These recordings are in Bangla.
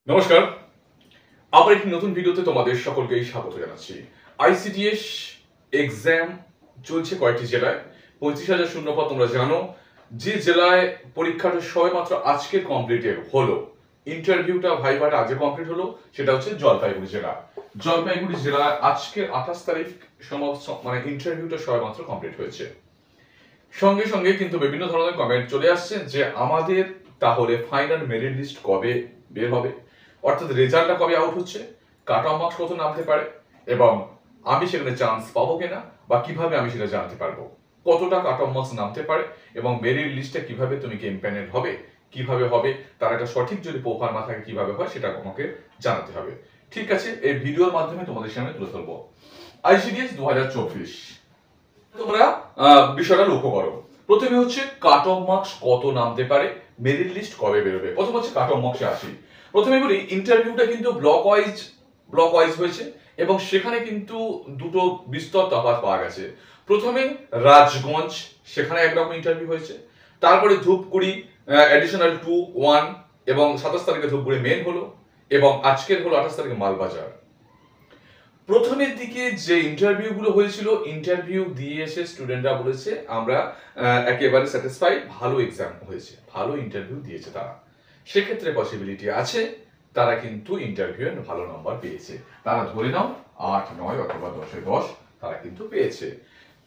নমস্কার। আবার একটি নতুন ভিডিওতে তোমাদের সকলকেই স্বাগত জানাচ্ছি। আইসিডিএস এক্সাম চলছে কয়েকটি জেলায়। ৩৫,০০০ শূন্যপদ তোমরা জানো। যে জেলায় পরীক্ষাটা সবেমাত্র আজকে কমপ্লিটেড হলো, ইন্টারভিউটা ভাইভাটা আজকে কমপ্লিট হলো, সেটা হচ্ছে জলপাইগুড়ি জেলা। জলপাইগুড়ি জেলায় আজকে ২৮ তারিখ ইন্টারভিউটা সবেমাত্র কমপ্লিট হয়েছে। সঙ্গে সঙ্গে কিন্তু বিভিন্ন ধরনের কমেন্ট চলে আসছে যে আমাদের তাহলে ফাইনাল মেরিট লিস্ট কবে বের হবে, অর্থাৎ রেজাল্টটা কবে আউট হচ্ছে, কাট অফ মার্কস কত নামতে পারে এবং আমি সেখানে চান্স পাবো কিনা বা কিভাবে আমি সেটা জানতে পারবো, কতটা কাট অফ মার্কস নামতে পারে এবং মেরিট লিস্টে কিভাবে তুমি কি ইম্প্যানেল হবে, কিভাবে হবে, তার একটা সঠিক যদি প্রোফাইল না থাকে কিভাবে হয় সেটা আমাকে জানাতে হবে। ঠিক আছে, এই ভিডিওর মাধ্যমে তোমাদের সামনে তুলে ধরবো। আইসিডিএস ২০২৪ তোমরা বিষয়টা লক্ষ্য করো। প্রথমে হচ্ছে কাট অফ মার্কস কত নামতে পারে, মেরিট লিস্ট কবে বেরোবে। প্রথম হচ্ছে কাট অফ মার্কসে আসি। প্রথমে বলি ইন্টারভিউটা কিন্তু ব্লক ওয়াইজ হয়েছে এবং সেখানে কিন্তু দুটো বিস্তর তফাৎ পাওয়া গেছে। প্রথমে রাজগঞ্জ, সেখানে একরকম ইন্টারভিউ হয়েছে। তারপরে ধূপগুড়ি অ্যাডিশনাল 2-1 এবং ২৭ তারিখে ধূপগুড়ি মেন হলো এবং আজকের হলো ২৮ তারিখে মালবাজার। প্রথমের দিকে যে ইন্টারভিউগুলো হয়েছিল, ইন্টারভিউ দিয়ে এসে স্টুডেন্টরা বলেছে আমরা একেবারে স্যাটিসফাইড, ভালো এক্সাম হয়েছে, ভালো ইন্টারভিউ দিয়েছে তারা। সেক্ষেত্রে পসিবিলিটি আছে তারা কিন্তু ইন্টারভিউ ভালো নাম্বার পেয়েছে। তারা ধরে নাও ৮-৯ অথবা ১০-১০ তারা কিন্তু পেয়েছে।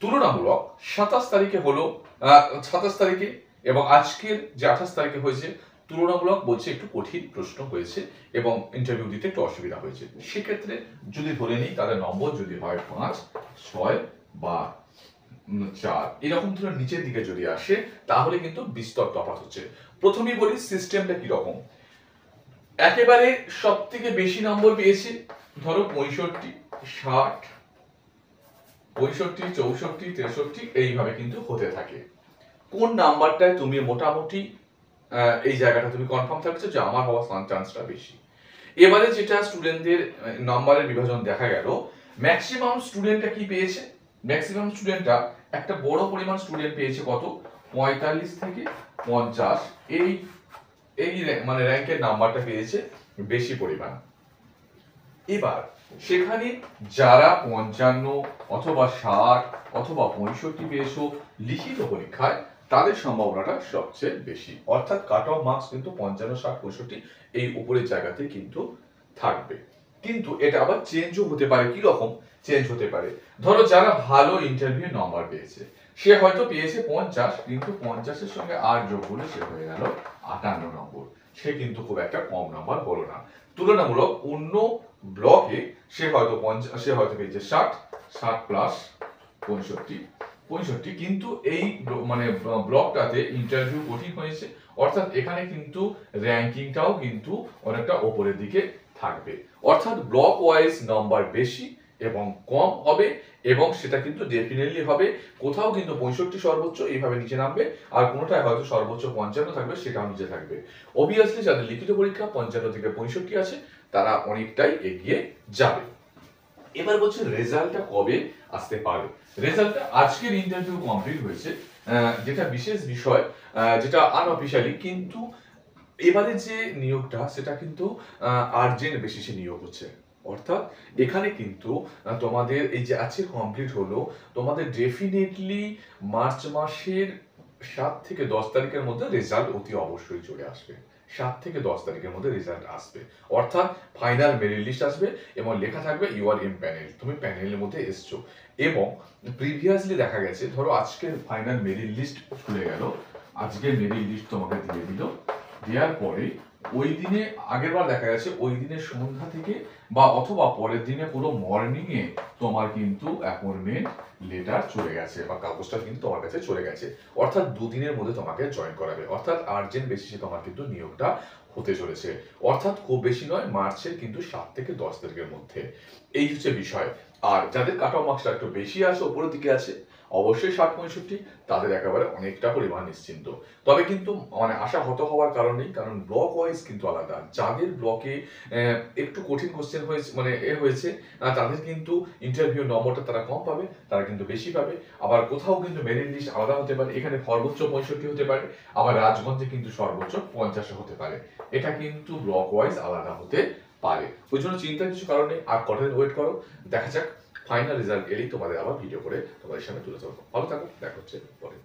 তুলনামূলক ২৭ তারিখে হলো ২৭ তারিখে এবং আজকের যে ২৮ তারিখে হয়েছে, তুলনামূলক বলছে একটু কঠিন প্রশ্ন হয়েছে এবং ইন্টারভিউ দিতে একটু অসুবিধা হয়েছে। সেক্ষেত্রে যদি ধরে নিই তাদের নম্বর যদি হয় ৫, ৬ বা ৪ এরকম ধরে নিচের দিকে যদি আসে তাহলে কিন্তু বিস্তর তফাৎ হচ্ছে। প্রথমেই বলি সিস্টেমটা কিরকম। একেবারে সব থেকে বেশি নম্বর পেয়েছে ধরো ৬৫, ৬০, ৬৫, ৬৪, ৬৩ এইভাবে কিন্তু হতে থাকে। কোন নাম্বারটায় তুমি মোটামুটি এই জায়গাটা তুমি কনফার্ম থাকছো যে আমার হওয়ার চান্সটা বেশি। এবারে যেটা স্টুডেন্টদের নাম্বারের বিভাজন দেখা গেল, ম্যাক্সিমাম স্টুডেন্টটা কি পেয়েছে, ম্যাক্সিমাম স্টুডেন্টটা একটা বড় পরিমাণ স্টুডেন্ট পেয়েছে কত, ৪৫ থেকে ৫০ এই এই র্যাঙ্কের নাম্বারটা পেয়েছে বেশি পরিমাণ। এবার সেখানে যারা ৫৫ অথবা ৬০ অথবা ৬৫ পেয়েছো লিখিত পরীক্ষায়, তাদের সম্ভাবনাটা সবচেয়ে বেশি, অর্থাৎ কাট অফ মার্কস কিন্তু ৫৫, ৬০, ৬৫ এই উপরের জায়গাতে কিন্তু থাকবে। কিন্তু এটা আবার চেঞ্জও হতে পারে। কি রকম চেঞ্জ হতে পারে? ধরো যারা ভালো ইন্টারভিউ নাম্বার পেয়েছে, সে হয়তো পেয়েছে ৫০, কিন্তু ৫০-এর সঙ্গে ৮ যোগ করলে সে হয়ে গেল ৫৮ নম্বর। সে কিন্তু খুব একটা কম নাম্বার হলো না। তুলনামূলক অন্য ব্লকে সে হয়তো পেয়েছে ৬০, ৬০ প্লাস ৬৫, কিন্তু এই ব্লকটাতে ইন্টারভিউ কঠিন হয়েছে, অর্থাৎ এখানে কিন্তু র্যাঙ্কিংটাও কিন্তু অনেকটা ওপরের দিকে থাকবে। অর্থাৎ ব্লক ওয়াইজ নাম্বার বেশি এবং কম হবে এবং সেটা কিন্তু ডেফিনেটলি হবে। কোথাও কিন্তু ৬৫ সর্বোচ্চ এইভাবে নিচে নামবে, আর কোনোটায় হয়তো সর্বোচ্চ ৫৫ থাকবে, সেটাও নিচে থাকবে। অবভিয়াসলি যাদের লিখিত পরীক্ষা ৫৫ থেকে ৬৫ আছে তারা অনেকটাই এগিয়ে যাবে। এবার বলছে রেজাল্টটা কবে আসতে পারে। রেজাল্টটা আজকের ইন্টারভিউ কমপ্লিট হয়েছে, যেটা বিশেষ বিষয়, যেটা আনঅফিশিয়ালি, কিন্তু এবারে যে নিয়োগটা সেটা কিন্তু আর্জেন্ট বেসিসে নিয়োগ হচ্ছে। অর্থাৎ এখানে কিন্তু তোমাদের এই যে আজকে কমপ্লিট হলো, তোমাদের ডেফিনেটলি মার্চ মাসের ৭ থেকে ১০ তারিখের মধ্যে রেজাল্ট অতি অবশ্যই চলে আসবে। ৭ থেকে ১০ তারিখের মধ্যে রেজাল্ট আসবে, অর্থাৎ ফাইনাল মেরিট লিস্ট আসবে এবং লেখা থাকবে ইউ আর ইন প্যানেল, তুমি প্যানেলের মধ্যে এসছো। এবং প্রিভিয়াসলি দেখা গেছে, ধরো আজকে ফাইনাল মেরিট লিস্ট খুলে গেল, আজকে মেরিট লিস্ট তোমাকে দিয়ে দিল, দেওয়ার পরে ওই দিনে আগেরবার দেখা গেছে ওই দিনের সন্ধ্যা থেকে বা অথবা পরের দিনে পুরো মর্নিং এ তোমার কিন্তু অ্যাপয়েন্টমেন্ট লেটার চলে গেছে বা কাগজটা কিন্তু তোমার কাছে চলে গেছে, অর্থাৎ দুদিনের মধ্যে তোমাকে জয়েন করাবে। অর্থাৎ আর্জেন্ট বেসিসে তোমার কিন্তু নিয়োগটা হতে চলেছে, অর্থাৎ খুব বেশি নয়, মার্চের কিন্তু ৭ থেকে ১০ তারিখের মধ্যে। এই হচ্ছে বিষয়। আর যাদের কাট অফ মার্কসটা একটু বেশি আছে, উপরের দিকে আছে, অবশ্যই 60-65 তাদের একেবারে অনেকটা পরিমাণ নিশ্চিন্ত। তবে কিন্তু মানে আশাহত হওয়ার কারণ নেই, কারণ ব্লক ওয়াইজ কিন্তু আলাদা। যাদের ব্লকে একটু কঠিন কোশ্চেন হয়েছে মানে হয়েছে তাদের কিন্তু ইন্টারভিউ নম্বরটা তারা কম পাবে, তারা কিন্তু বেশি পাবে। আবার কোথাও কিন্তু মেরিট লিস্ট আলাদা হতে পারে, এখানে সর্বোচ্চ 65 হতে পারে, আবার রাজগঞ্জে কিন্তু সর্বোচ্চ 50 হতে পারে। এটা কিন্তু ব্লক ওয়াইজ আলাদা হতে পারে। ওই জন্য চিন্তার কিছু কারণ নেই, আর কটা দিন ওয়েট করো, দেখা যাক ফাইনাল রেজাল্ট এলেই তোমাদের আবার ভিডিও করে তোমাদের সামনে তুলে ধরবো। ভালো থাকো, দেখা হচ্ছে পরে।